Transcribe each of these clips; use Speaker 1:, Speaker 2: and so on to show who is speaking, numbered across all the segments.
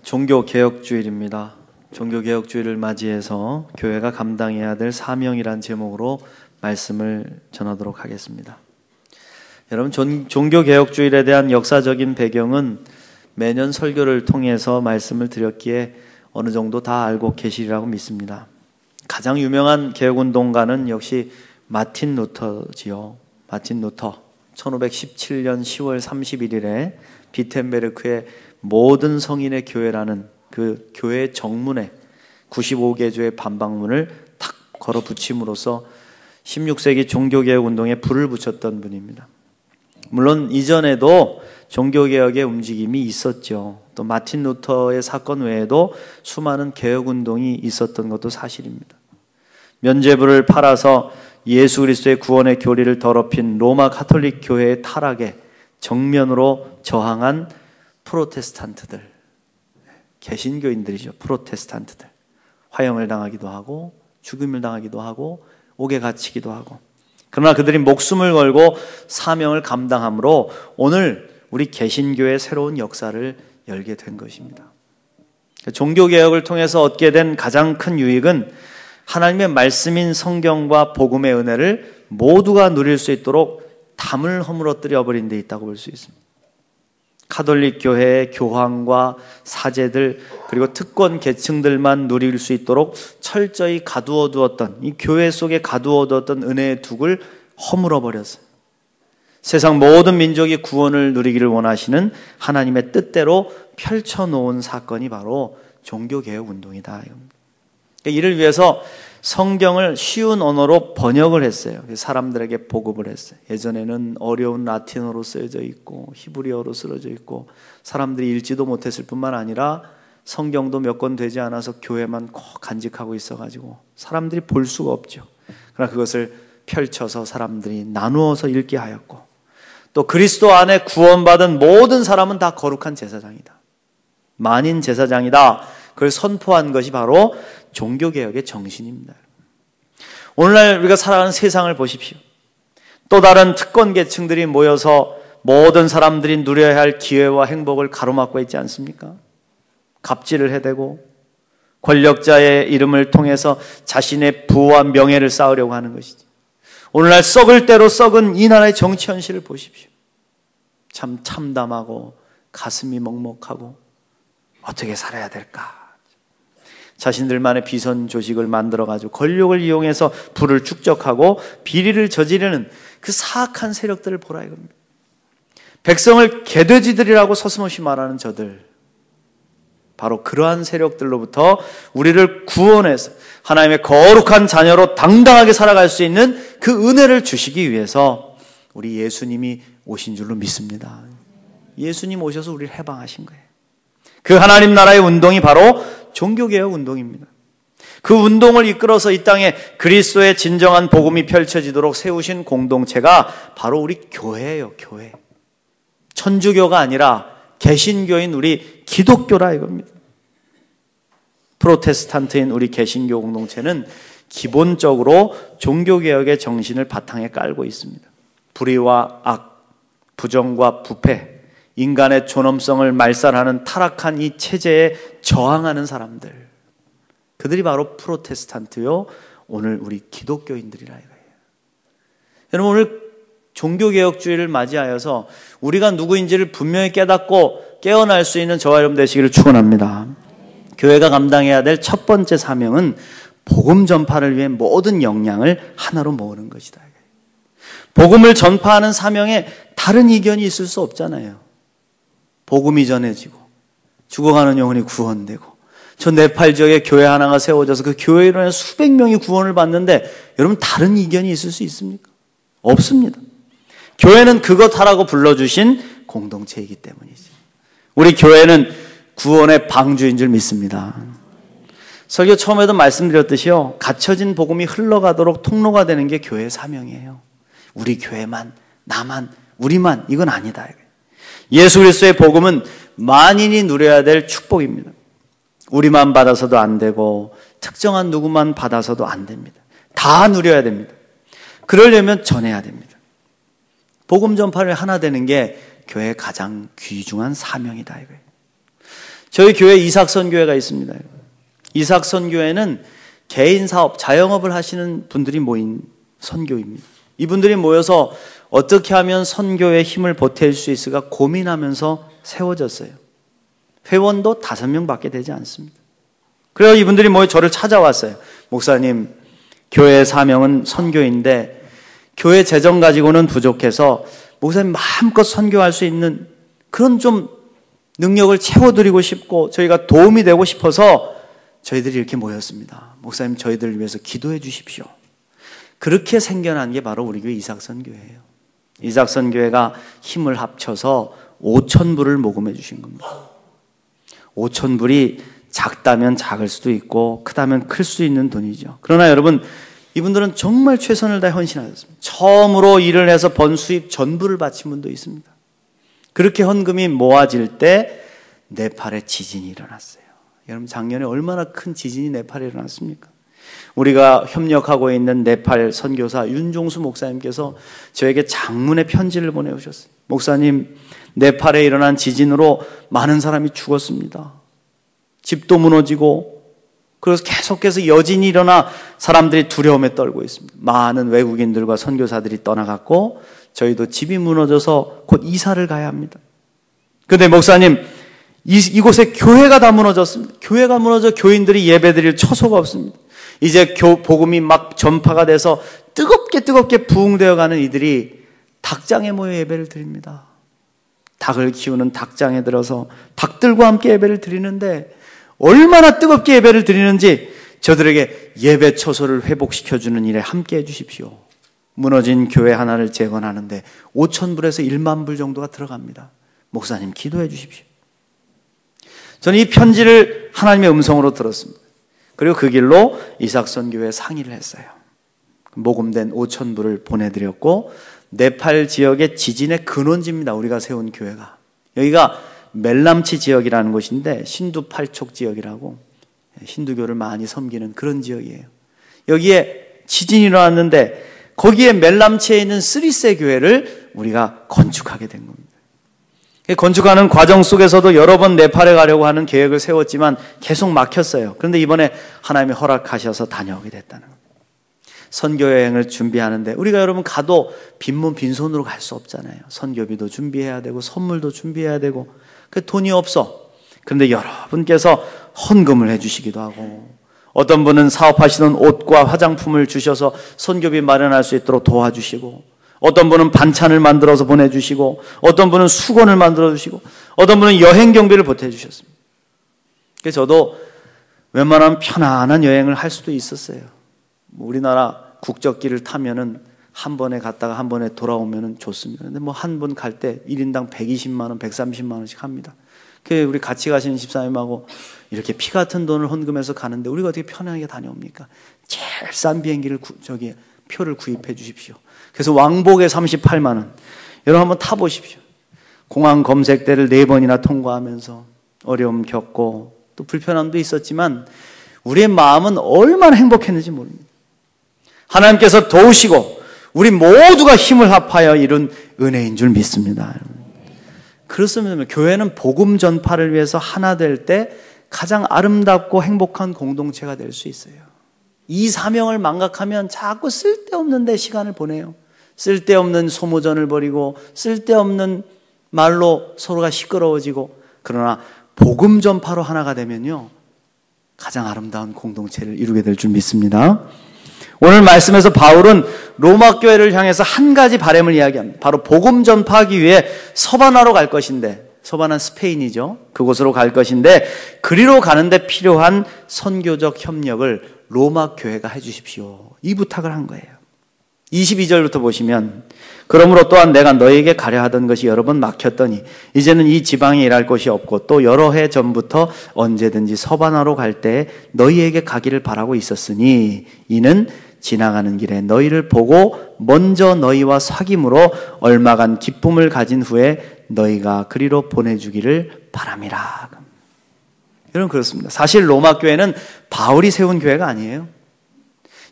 Speaker 1: 종교개혁주일입니다. 종교개혁주일을 맞이해서 교회가 감당해야 될 사명이란 제목으로 말씀을 전하도록 하겠습니다. 여러분, 종교개혁주일에 대한 역사적인 배경은 매년 설교를 통해서 말씀을 드렸기에 어느 정도 다 알고 계시리라고 믿습니다. 가장 유명한 개혁운동가는 역시 마틴 루터지요. 마틴 루터. 1517년 10월 31일에 비텐베르크의 모든 성인의 교회라는 그 교회의 정문에 95개조의 반박문을 탁 걸어 붙임으로써 16세기 종교개혁 운동에 불을 붙였던 분입니다. 물론 이전에도 종교개혁의 움직임이 있었죠. 또 마틴 루터의 사건 외에도 수많은 개혁운동이 있었던 것도 사실입니다. 면죄부를 팔아서 예수 그리스도의 구원의 교리를 더럽힌 로마 가톨릭 교회의 타락에 정면으로 저항한 프로테스탄트들, 개신교인들이죠. 프로테스탄트들. 화형을 당하기도 하고 죽임을 당하기도 하고 옥에 갇히기도 하고, 그러나 그들이 목숨을 걸고 사명을 감당함으로 오늘 우리 개신교의 새로운 역사를 열게 된 것입니다. 종교개혁을 통해서 얻게 된 가장 큰 유익은 하나님의 말씀인 성경과 복음의 은혜를 모두가 누릴 수 있도록 담을 허물어뜨려 버린 데 있다고 볼 수 있습니다. 가톨릭 교회의 교황과 사제들 그리고 특권 계층들만 누릴 수 있도록 철저히 가두어 두었던, 이 교회 속에 가두어 두었던 은혜의 둑을 허물어 버렸어요. 세상 모든 민족이 구원을 누리기를 원하시는 하나님의 뜻대로 펼쳐놓은 사건이 바로 종교개혁 운동이다. 이를 위해서 성경을 쉬운 언어로 번역을 했어요. 사람들에게 보급을 했어요. 예전에는 어려운 라틴어로 쓰여져 있고 히브리어로 쓰여져 있고 사람들이 읽지도 못했을 뿐만 아니라 성경도 몇 권 되지 않아서 교회만 꼭 간직하고 있어가지고 사람들이 볼 수가 없죠. 그러나 그것을 펼쳐서 사람들이 나누어서 읽게 하였고, 또 그리스도 안에 구원받은 모든 사람은 다 거룩한 제사장이다, 만인 제사장이다, 그걸 선포한 것이 바로 종교개혁의 정신입니다. 오늘날 우리가 살아가는 세상을 보십시오. 또 다른 특권 계층들이 모여서 모든 사람들이 누려야 할 기회와 행복을 가로막고 있지 않습니까? 갑질을 해대고 권력자의 이름을 통해서 자신의 부와 명예를 쌓으려고 하는 것이지. 오늘날 썩을 대로 썩은 이 나라의 정치 현실을 보십시오. 참 참담하고 가슴이 먹먹하고 어떻게 살아야 될까? 자신들만의 비선 조직을 만들어가지고 권력을 이용해서 부를 축적하고 비리를 저지르는 그 사악한 세력들을 보라 이겁니다. 백성을 개돼지들이라고 서슴없이 말하는 저들, 바로 그러한 세력들로부터 우리를 구원해서 하나님의 거룩한 자녀로 당당하게 살아갈 수 있는 그 은혜를 주시기 위해서 우리 예수님이 오신 줄로 믿습니다. 예수님 오셔서 우리를 해방하신 거예요. 그 하나님 나라의 운동이 바로 종교개혁 운동입니다. 그 운동을 이끌어서 이 땅에 그리스도의 진정한 복음이 펼쳐지도록 세우신 공동체가 바로 우리 교회예요. 교회. 천주교가 아니라 개신교인 우리 기독교라 이겁니다. 프로테스탄트인 우리 개신교 공동체는 기본적으로 종교개혁의 정신을 바탕에 깔고 있습니다. 불의와 악, 부정과 부패, 인간의 존엄성을 말살하는 타락한 이 체제에 저항하는 사람들, 그들이 바로 프로테스탄트요, 오늘 우리 기독교인들이라 이거예요. 여러분, 오늘 종교개혁주의를 맞이하여서 우리가 누구인지를 분명히 깨닫고 깨어날 수 있는 저와 여러분 되시기를 축원합니다. 교회가 감당해야 될 첫 번째 사명은 복음 전파를 위해 모든 역량을 하나로 모으는 것이다. 복음을 전파하는 사명에 다른 이견이 있을 수 없잖아요. 복음이 전해지고 죽어가는 영혼이 구원되고, 저 네팔 지역에 교회 하나가 세워져서 그 교회로 인해 수백 명이 구원을 받는데 여러분 다른 이견이 있을 수 있습니까? 없습니다. 교회는 그것 하라고 불러주신 공동체이기 때문이지. 우리 교회는 구원의 방주인 줄 믿습니다. 설교 처음에도 말씀드렸듯이요, 갇혀진 복음이 흘러가도록 통로가 되는 게 교회의 사명이에요. 우리 교회만, 나만, 우리만, 이건 아니다. 예수 그리스도의 복음은 만인이 누려야 될 축복입니다. 우리만 받아서도 안 되고 특정한 누구만 받아서도 안 됩니다. 다 누려야 됩니다. 그러려면 전해야 됩니다. 복음 전파를 하나 되는 게 교회의 가장 귀중한 사명이다 이거예요. 저희 교회 이삭선교회가 있습니다. 이삭선교회는 개인 사업, 자영업을 하시는 분들이 모인 선교입니다. 이분들이 모여서 어떻게 하면 선교의 힘을 보탤 수 있을까 고민하면서 세워졌어요. 회원도 5명밖에 되지 않습니다. 그래서 이분들이 모여 저를 찾아왔어요. 목사님, 교회의 사명은 선교인데 교회 재정 가지고는 부족해서 목사님 마음껏 선교할 수 있는 그런 좀 능력을 채워드리고 싶고 저희가 도움이 되고 싶어서 저희들이 이렇게 모였습니다. 목사님, 저희들을 위해서 기도해 주십시오. 그렇게 생겨난 게 바로 우리 교회 이삭선교회예요. 이삭선교회가 힘을 합쳐서 5,000불을 모금해 주신 겁니다. 5,000불이 작다면 작을 수도 있고 크다면 클 수 있는 돈이죠. 그러나 여러분, 이분들은 정말 최선을 다해 헌신하셨습니다. 처음으로 일을 해서 번 수입 전부를 바친 분도 있습니다. 그렇게 헌금이 모아질 때 네팔에 지진이 일어났어요. 여러분, 작년에 얼마나 큰 지진이 네팔에 일어났습니까? 우리가 협력하고 있는 네팔 선교사 윤종수 목사님께서 저에게 장문의 편지를 보내오셨어요. 목사님, 네팔에 일어난 지진으로 많은 사람이 죽었습니다. 집도 무너지고 그래서 계속해서 여진이 일어나 사람들이 두려움에 떨고 있습니다. 많은 외국인들과 선교사들이 떠나갔고 저희도 집이 무너져서 곧 이사를 가야 합니다. 그런데 목사님, 이곳에 교회가 다 무너졌습니다. 교회가 무너져 교인들이 예배드릴 처소가 없습니다. 이제 복음이 막 전파가 돼서 뜨겁게 부흥되어 가는 이들이 닭장에 모여 예배를 드립니다. 닭을 키우는 닭장에 들어서 닭들과 함께 예배를 드리는데 얼마나 뜨겁게 예배를 드리는지 저들에게 예배 처소를 회복시켜주는 일에 함께 해주십시오. 무너진 교회 하나를 재건하는데 5,000불에서 1만 불 정도가 들어갑니다. 목사님, 기도해 주십시오. 저는 이 편지를 하나님의 음성으로 들었습니다. 그리고 그 길로 이삭선교회에 상의를 했어요. 모금된 5,000불을 보내드렸고 네팔 지역의 지진의 근원지입니다. 우리가 세운 교회가. 여기가 멜람치 지역이라는 곳인데 신두팔촉 지역이라고 힌두교를 많이 섬기는 그런 지역이에요. 여기에 지진이 일어났는데 거기에 멜람치에 있는 스리세 교회를 우리가 건축하게 된 겁니다. 건축하는 과정 속에서도 여러 번 네팔에 가려고 하는 계획을 세웠지만 계속 막혔어요. 그런데 이번에 하나님이 허락하셔서 다녀오게 됐다는 겁니다. 선교여행을 준비하는데 우리가 여러분 가도 빈몸 빈손으로 갈 수 없잖아요. 선교비도 준비해야 되고 선물도 준비해야 되고 그 돈이 없어. 그런데 여러분께서 헌금을 해주시기도 하고 어떤 분은 사업하시는 옷과 화장품을 주셔서 선교비 마련할 수 있도록 도와주시고 어떤 분은 반찬을 만들어서 보내주시고 어떤 분은 수건을 만들어주시고 어떤 분은 여행 경비를 보태주셨습니다. 그래서 저도 웬만하면 편안한 여행을 할 수도 있었어요. 우리나라 국적기를 타면은 한 번에 갔다가 한 번에 돌아오면은 좋습니다. 근데 뭐 한 번 갈 때 1인당 120만 원, 130만 원씩 합니다. 그 우리 같이 가시는 집사님하고 이렇게 피 같은 돈을 헌금해서 가는데 우리가 어떻게 편하게 다녀옵니까? 제일 싼 비행기를 표를 구입해 주십시오. 그래서 왕복에 38만 원. 여러분 한번 타보십시오. 공항 검색대를 4번이나 통과하면서 어려움 겪고 또 불편함도 있었지만 우리의 마음은 얼마나 행복했는지 모릅니다. 하나님께서 도우시고 우리 모두가 힘을 합하여 이룬 은혜인 줄 믿습니다. 그렇습니다. 교회는 복음 전파를 위해서 하나 될 때 가장 아름답고 행복한 공동체가 될 수 있어요. 이 사명을 망각하면 자꾸 쓸데없는 데 시간을 보내요. 쓸데없는 소모전을 벌이고 쓸데없는 말로 서로가 시끄러워지고 그러나 복음 전파로 하나가 되면요 가장 아름다운 공동체를 이루게 될 줄 믿습니다. 오늘 말씀에서 바울은 로마 교회를 향해서 한 가지 바람을 이야기합니다. 바로 복음 전파하기 위해 서바나로 갈 것인데 서바나는 스페인이죠. 그곳으로 갈 것인데 그리로 가는데 필요한 선교적 협력을 로마 교회가 해주십시오. 이 부탁을 한 거예요. 22절부터 보시면 그러므로 또한 내가 너에게 가려 하던 것이 여러 번 막혔더니 이제는 이 지방에 일할 곳이 없고 또 여러 해 전부터 언제든지 서바나로 갈 때 너희에게 가기를 바라고 있었으니 이는 지나가는 길에 너희를 보고 먼저 너희와 사귐으로 얼마간 기쁨을 가진 후에 너희가 그리로 보내주기를 바람이라. 여러분 그렇습니다. 사실 로마 교회는 바울이 세운 교회가 아니에요.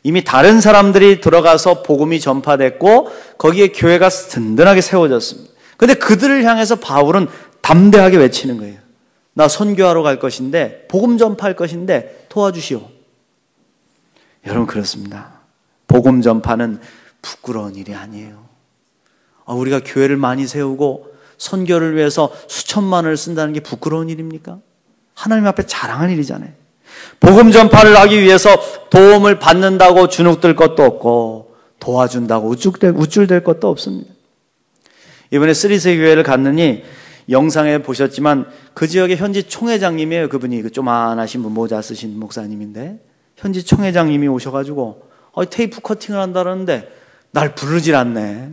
Speaker 1: 이미 다른 사람들이 들어가서 복음이 전파됐고 거기에 교회가 든든하게 세워졌습니다. 그런데 그들을 향해서 바울은 담대하게 외치는 거예요. 나 선교하러 갈 것인데, 복음 전파할 것인데 도와주시오. 여러분, 그렇습니다. 복음 전파는 부끄러운 일이 아니에요. 우리가 교회를 많이 세우고 선교를 위해서 수천만 원을 쓴다는 게 부끄러운 일입니까? 하나님 앞에 자랑할 일이잖아요. 복음 전파를 하기 위해서 도움을 받는다고 주눅들 것도 없고 도와준다고 우쭐댈 것도 없습니다. 이번에 쓰리세 교회를 갔느니 영상에 보셨지만 그 지역의 현지 총회장님이에요. 그분이 그 조만하신 분, 모자 쓰신 목사님인데 현지 총회장님이 오셔가지고 테이프 커팅을 한다는데 날 부르질 않네.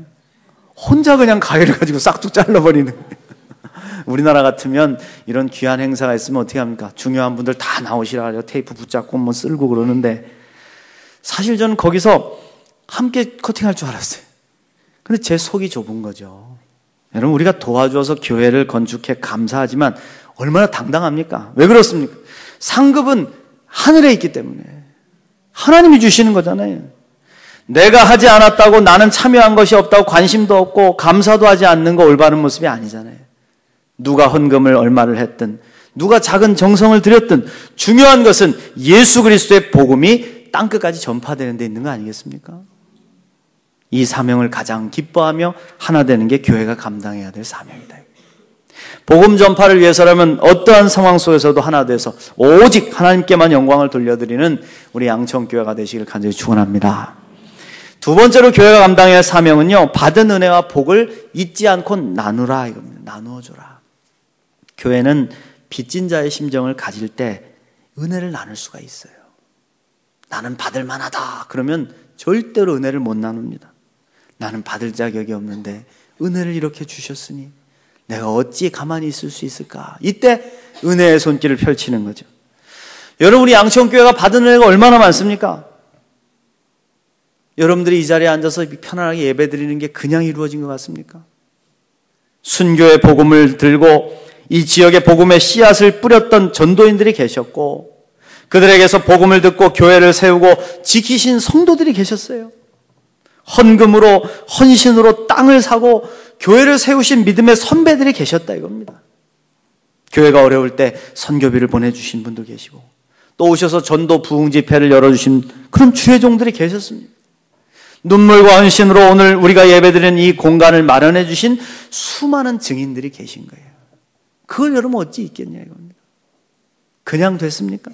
Speaker 1: 혼자 그냥 가위를 가지고 싹둑 잘라버리는. 우리나라 같으면 이런 귀한 행사가 있으면 어떻게 합니까? 중요한 분들 다 나오시라 하죠. 테이프 붙잡고 뭐 쓸고 그러는데 사실 저는 거기서 함께 커팅할 줄 알았어요. 근데 제 속이 좁은 거죠. 여러분, 우리가 도와줘서 교회를 건축해 감사하지만 얼마나 당당합니까? 왜 그렇습니까? 상급은 하늘에 있기 때문에 하나님이 주시는 거잖아요. 내가 하지 않았다고 나는 참여한 것이 없다고 관심도 없고 감사도 하지 않는 거 올바른 모습이 아니잖아요. 누가 헌금을 얼마를 했든 누가 작은 정성을 들였든 중요한 것은 예수 그리스도의 복음이 땅끝까지 전파되는 데 있는 거 아니겠습니까? 이 사명을 가장 기뻐하며 하나 되는 게 교회가 감당해야 될 사명이다. 복음 전파를 위해서라면 어떠한 상황 속에서도 하나 돼서 오직 하나님께만 영광을 돌려드리는 우리 양천교회가 되시길 간절히 축원합니다. 두 번째로 교회가 감당해야 할 사명은요, 받은 은혜와 복을 잊지 않고 나누라 이겁니다. 나누어줘라. 교회는 빚진 자의 심정을 가질 때 은혜를 나눌 수가 있어요. 나는 받을 만하다 그러면 절대로 은혜를 못 나눕니다. 나는 받을 자격이 없는데 은혜를 이렇게 주셨으니 내가 어찌 가만히 있을 수 있을까? 이때 은혜의 손길을 펼치는 거죠. 여러분, 우리 양천교회가 받은 은혜가 얼마나 많습니까? 여러분들이 이 자리에 앉아서 편안하게 예배드리는 게 그냥 이루어진 것 같습니까? 순교의 복음을 들고 이 지역의 복음의 씨앗을 뿌렸던 전도인들이 계셨고 그들에게서 복음을 듣고 교회를 세우고 지키신 성도들이 계셨어요. 헌금으로, 헌신으로 땅을 사고 교회를 세우신 믿음의 선배들이 계셨다 이겁니다. 교회가 어려울 때 선교비를 보내주신 분도 계시고 또 오셔서 전도 부흥 집회를 열어주신 그런 주의 종들이 계셨습니다. 눈물과 헌신으로 오늘 우리가 예배드리는 이 공간을 마련해 주신 수많은 증인들이 계신 거예요. 그걸 여러분 어찌 있겠냐 이겁니다. 그냥 됐습니까?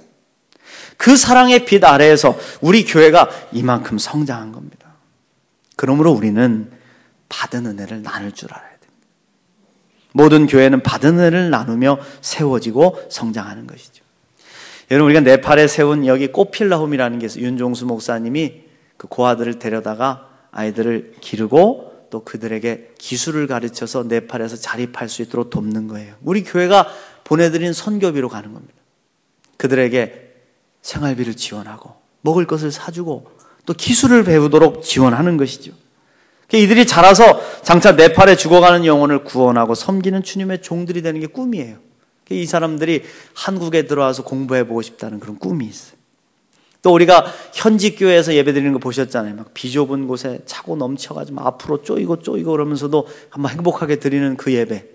Speaker 1: 그 사랑의 빛 아래에서 우리 교회가 이만큼 성장한 겁니다. 그러므로 우리는 받은 은혜를 나눌 줄 알아야 됩니다. 모든 교회는 받은 은혜를 나누며 세워지고 성장하는 것이죠. 여러분, 우리가 네팔에 세운 여기 꽃필라홈이라는 게 있어요. 윤종수 목사님이 그 고아들을 데려다가 아이들을 기르고 또 그들에게 기술을 가르쳐서 네팔에서 자립할 수 있도록 돕는 거예요. 우리 교회가 보내드린 선교비로 가는 겁니다. 그들에게 생활비를 지원하고 먹을 것을 사주고 또 기술을 배우도록 지원하는 것이죠. 이들이 자라서 장차 네팔에 죽어가는 영혼을 구원하고 섬기는 주님의 종들이 되는 게 꿈이에요. 이 사람들이 한국에 들어와서 공부해보고 싶다는 그런 꿈이 있어요. 또 우리가 현지 교회에서 예배드리는 거 보셨잖아요. 막 비좁은 곳에 차고 넘쳐가지고 앞으로 쪼이고 그러면서도 한번 행복하게 드리는 그 예배.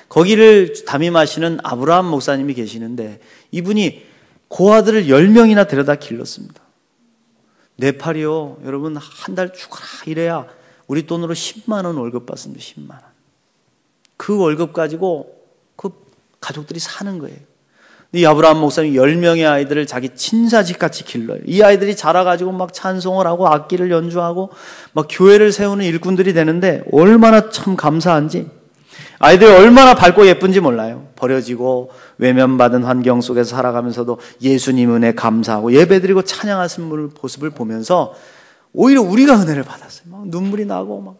Speaker 1: 거기를 담임하시는 아브라함 목사님이 계시는데 이분이 고아들을 10명이나 데려다 길렀습니다. 네팔이요, 여러분 한 달 죽어라 이래야 우리 돈으로 10만 원 월급 받습니다. 10만 원. 그 월급 가지고 그 가족들이 사는 거예요. 이 아브라함 목사님이 10명의 아이들을 자기 친자식같이 길러요. 이 아이들이 자라가지고 막 찬송을 하고 악기를 연주하고 막 교회를 세우는 일꾼들이 되는데 얼마나 참 감사한지, 아이들이 얼마나 밝고 예쁜지 몰라요. 버려지고 외면받은 환경 속에서 살아가면서도 예수님 은혜 감사하고 예배드리고 찬양하시는 모습을 보면서 오히려 우리가 은혜를 받았어요. 막 눈물이 나고 막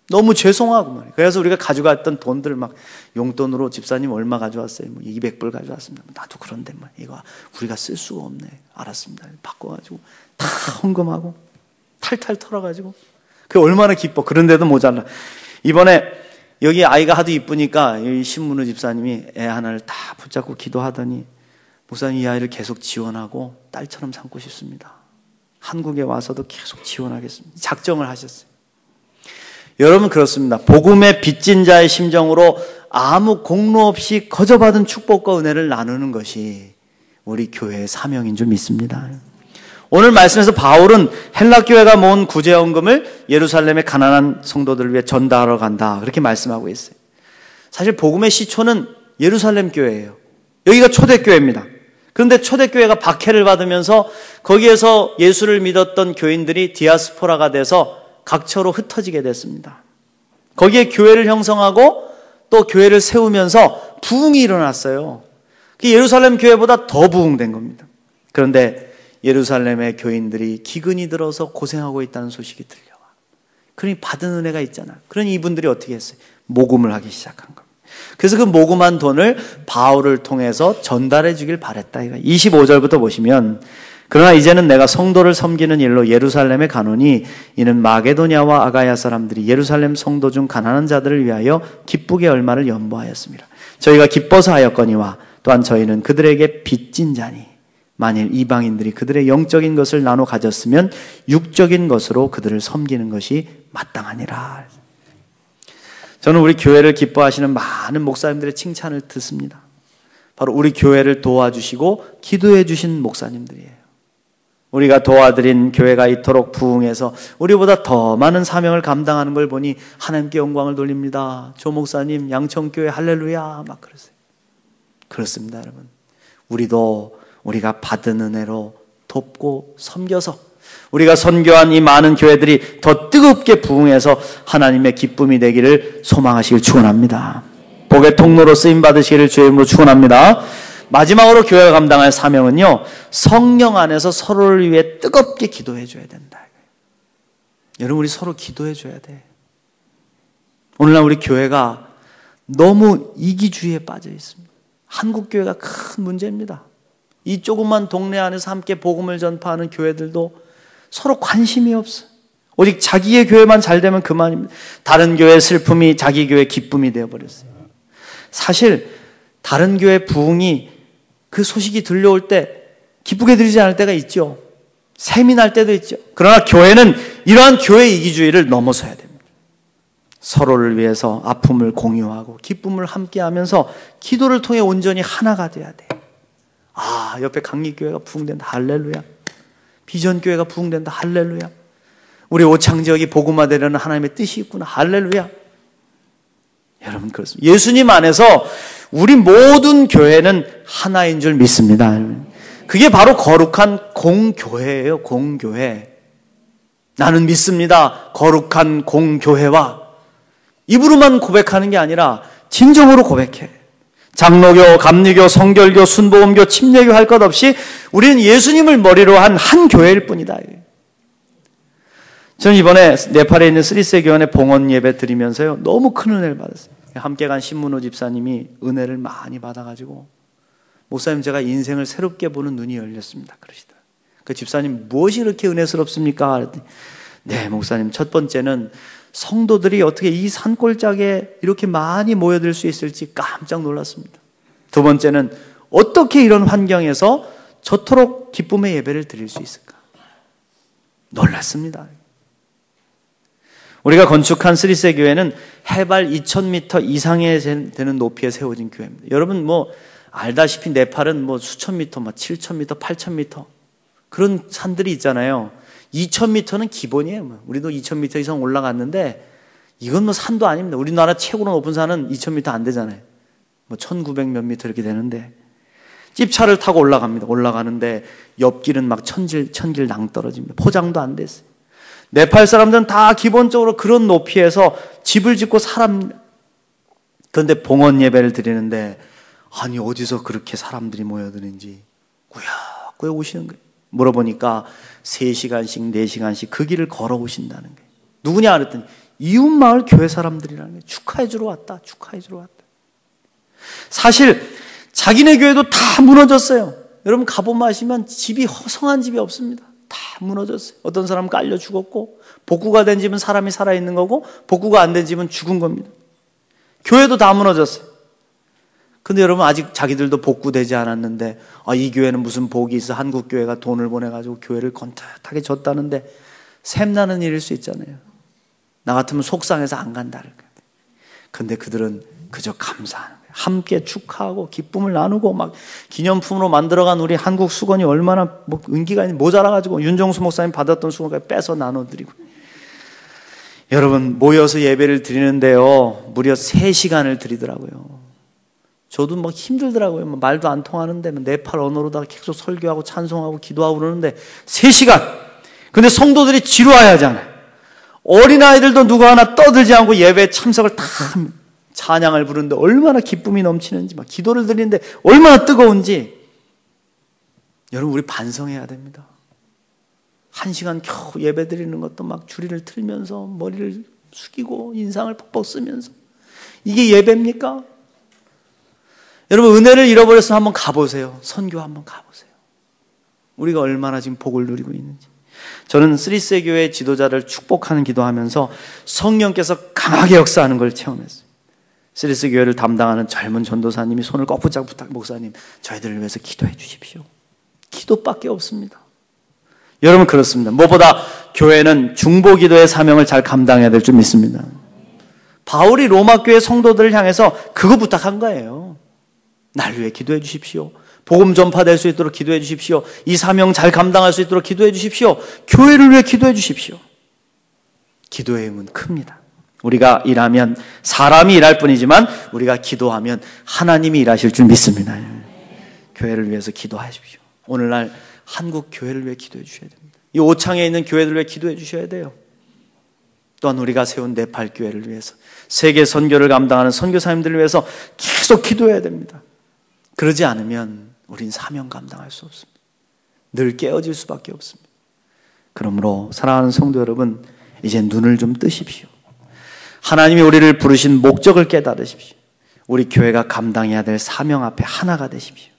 Speaker 1: 너무 죄송하고 말이에요. 그래서 우리가 가져갔던 돈들 막 용돈으로 집사님 얼마 가져왔어요? 뭐 200불 가져왔습니다. 나도 그런데 뭐 이거 우리가 쓸 수가 없네. 알았습니다. 바꿔가지고 다 헌금하고 탈탈 털어가지고 그게 얼마나 기뻐. 그런데도 모자라. 이번에 여기 아이가 하도 이쁘니까 이 신문우 집사님이 애 하나를 다 붙잡고 기도하더니 목사님 이 아이를 계속 지원하고 딸처럼 삼고 싶습니다. 한국에 와서도 계속 지원하겠습니다. 작정을 하셨어요. 여러분 그렇습니다. 복음의 빚진 자의 심정으로 아무 공로 없이 거저받은 축복과 은혜를 나누는 것이 우리 교회의 사명인 줄 믿습니다. 오늘 말씀에서 바울은 헬라 교회가 모은 구제헌금을 예루살렘의 가난한 성도들을 위해 전달하러 간다, 그렇게 말씀하고 있어요. 사실 복음의 시초는 예루살렘 교회예요. 여기가 초대교회입니다. 그런데 초대교회가 박해를 받으면서 거기에서 예수를 믿었던 교인들이 디아스포라가 돼서 각처로 흩어지게 됐습니다. 거기에 교회를 형성하고 또 교회를 세우면서 부흥이 일어났어요. 예루살렘 교회보다 더 부흥된 겁니다. 그런데 예루살렘의 교인들이 기근이 들어서 고생하고 있다는 소식이 들려와. 그러니 받은 은혜가 있잖아. 그러니 이분들이 어떻게 했어요? 모금을 하기 시작한 겁니다. 그래서 그 모금한 돈을 바울을 통해서 전달해 주길 바랬다. 25절부터 보시면, 그러나 이제는 내가 성도를 섬기는 일로 예루살렘에 가노니 이는 마게도냐와 아가야 사람들이 예루살렘 성도 중 가난한 자들을 위하여 기쁘게 얼마를 연보하였습니다. 저희가 기뻐서 하였거니와 또한 저희는 그들에게 빚진 자니 만일 이방인들이 그들의 영적인 것을 나눠 가졌으면 육적인 것으로 그들을 섬기는 것이 마땅하니라. 저는 우리 교회를 기뻐하시는 많은 목사님들의 칭찬을 듣습니다. 바로 우리 교회를 도와주시고 기도해 주신 목사님들이에요. 우리가 도와드린 교회가 이토록 부흥해서 우리보다 더 많은 사명을 감당하는 걸 보니 하나님께 영광을 돌립니다. 조 목사님, 양천교회 할렐루야 막 그러세요. 그렇습니다, 여러분. 우리도 우리가 받은 은혜로 돕고 섬겨서 우리가 선교한 이 많은 교회들이 더 뜨겁게 부흥해서 하나님의 기쁨이 되기를 소망하시길 축원합니다. 복의 통로로 쓰임 받으시기를 주의 이름으로 축원합니다. 마지막으로 교회가 감당할 사명은요, 성령 안에서 서로를 위해 뜨겁게 기도해 줘야 된다. 여러분, 우리 서로 기도해 줘야 돼. 오늘날 우리 교회가 너무 이기주의에 빠져 있습니다. 한국 교회가 큰 문제입니다. 이 조그만 동네 안에서 함께 복음을 전파하는 교회들도 서로 관심이 없어. 오직 자기의 교회만 잘 되면 그만입니다. 다른 교회의 슬픔이 자기 교회의 기쁨이 되어버렸어요. 사실 다른 교회 부흥이 그 소식이 들려올 때 기쁘게 들리지 않을 때가 있죠. 셈이 날 때도 있죠. 그러나 교회는 이러한 교회 이기주의를 넘어서야 됩니다. 서로를 위해서 아픔을 공유하고 기쁨을 함께하면서 기도를 통해 온전히 하나가 돼야 돼요. 아, 옆에 강립교회가 부흥된다. 할렐루야. 비전교회가 부흥된다. 할렐루야. 우리 오창지역이 복음화되려는 하나님의 뜻이 있구나. 할렐루야. 여러분 그렇습니다. 예수님 안에서 우리 모든 교회는 하나인 줄 믿습니다. 그게 바로 거룩한 공교회예요. 공교회. 나는 믿습니다. 거룩한 공교회와 입으로만 고백하는 게 아니라 진정으로 고백해. 장로교, 감리교, 성결교, 순복음교, 침례교 할 것 없이 우리는 예수님을 머리로 한 교회일 뿐이다. 저는 이번에 네팔에 있는 스리세 교원의 봉헌 예배 드리면서요, 너무 큰 은혜를 받았어요. 함께 간 신문호 집사님이 은혜를 많이 받아가지고, 목사님 제가 인생을 새롭게 보는 눈이 열렸습니다. 그러시더라고요. 그 집사님 무엇이 그렇게 은혜스럽습니까? 그랬더니, 네, 목사님, 첫 번째는 성도들이 어떻게 이 산골짜기에 이렇게 많이 모여들 수 있을지 깜짝 놀랐습니다. 두 번째는 어떻게 이런 환경에서 저토록 기쁨의 예배를 드릴 수 있을까? 놀랐습니다. 우리가 건축한 스리세 교회는 해발 2000m 이상에 되는 높이에 세워진 교회입니다. 여러분 알다시피 네팔은 수천 미터, 7000m, 8000m 그런 산들이 있잖아요. 2000m는 기본이에요. 우리도 2000m 이상 올라갔는데 이건 산도 아닙니다. 우리나라 최고로 높은 산은 2000m 안 되잖아요. 1900 몇 미터 이렇게 되는데 찝차를 타고 올라갑니다. 올라가는데 옆길은 막 천길 낭떨어집니다. 포장도 안 됐어요. 네팔 사람들은 다 기본적으로 그런 높이에서 집을 짓고 살합니다. 그런데 봉헌 예배를 드리는데 아니 어디서 그렇게 사람들이 모여드는지 꾸역꾸역 오시는 거예요. 물어보니까 3시간씩 4시간씩 그 길을 걸어오신다는 거예요. 누구냐 그랬더니 이웃마을 교회 사람들이라는 거예요. 축하해주러 왔다. 축하해주러 왔다. 사실 자기네 교회도 다 무너졌어요. 여러분 가보면 아시면 집이 허성한 집이 없습니다. 다 무너졌어요. 어떤 사람은 깔려 죽었고, 복구가 된 집은 사람이 살아있는 거고, 복구가 안 된 집은 죽은 겁니다. 교회도 다 무너졌어요. 근데 여러분 아직 자기들도 복구되지 않았는데 이 교회는 무슨 복이 있어, 한국 교회가 돈을 보내가지고 교회를 건듯하게 줬다는데 샘나는 일일 수 있잖아요. 나 같으면 속상해서 안 간다. 근데 그들은 그저 감사하는 거예요. 함께 축하하고 기쁨을 나누고 막 기념품으로 만들어간 우리 한국 수건이 얼마나 은기가 모자라가지고 윤정수 목사님 받았던 수건까지 빼서 나눠드리고. 여러분 모여서 예배를 드리는데요 무려 3시간을 드리더라고요. 저도 막 힘들더라고요. 말도 안 통하는데 네팔 언어로다가 계속 설교하고 찬송하고 기도하고 그러는데 3시간. 근데 성도들이 지루해하잖아요. 어린아이들도 누구 하나 떠들지 않고 예배에 참석을 다 합니다. 찬양을 부르는데 얼마나 기쁨이 넘치는지, 막 기도를 드리는데 얼마나 뜨거운지. 여러분 우리 반성해야 됩니다. 1시간 겨우 예배 드리는 것도 막 주리를 틀면서 머리를 숙이고 인상을 퍽퍽 쓰면서 이게 예배입니까? 여러분 은혜를 잃어버려서 한번 가보세요. 선교 한번 가보세요. 우리가 얼마나 지금 복을 누리고 있는지. 저는 쓰리세 교회 지도자를 축복하는 기도하면서 성령께서 강하게 역사하는 걸 체험했어요. 쓰리세 교회를 담당하는 젊은 전도사님이 손을 꼭 붙잡고 목사님 저희들을 위해서 기도해 주십시오. 기도밖에 없습니다. 여러분 그렇습니다. 무엇보다 교회는 중보기도의 사명을 잘 감당해야 될 줄 믿습니다. 바울이 로마 교회 성도들을 향해서 그거 부탁한 거예요. 날 위해 기도해 주십시오. 복음 전파될 수 있도록 기도해 주십시오. 이 사명 잘 감당할 수 있도록 기도해 주십시오. 교회를 위해 기도해 주십시오. 기도의 힘은 큽니다. 우리가 일하면 사람이 일할 뿐이지만 우리가 기도하면 하나님이 일하실 줄 믿습니다. 교회를 위해서 기도하십시오. 오늘날 한국 교회를 위해 기도해 주셔야 됩니다. 이 오창에 있는 교회들 위해 기도해 주셔야 돼요. 또한 우리가 세운 네팔 교회를 위해서 세계 선교를 감당하는 선교사님들을 위해서 계속 기도해야 됩니다. 그러지 않으면 우린 사명 감당할 수 없습니다. 늘 깨어질 수밖에 없습니다. 그러므로 사랑하는 성도 여러분, 이제 눈을 좀 뜨십시오. 하나님이 우리를 부르신 목적을 깨달으십시오. 우리 교회가 감당해야 될 사명 앞에 하나가 되십시오.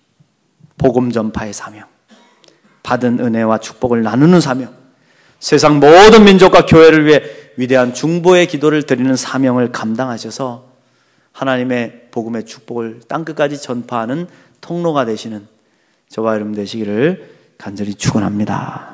Speaker 1: 복음 전파의 사명, 받은 은혜와 축복을 나누는 사명, 세상 모든 민족과 교회를 위해 위대한 중보의 기도를 드리는 사명을 감당하셔서 하나님의 복음의 축복을 땅끝까지 전파하는 통로가 되시는 저와 여러분 되시기를 간절히 축원합니다.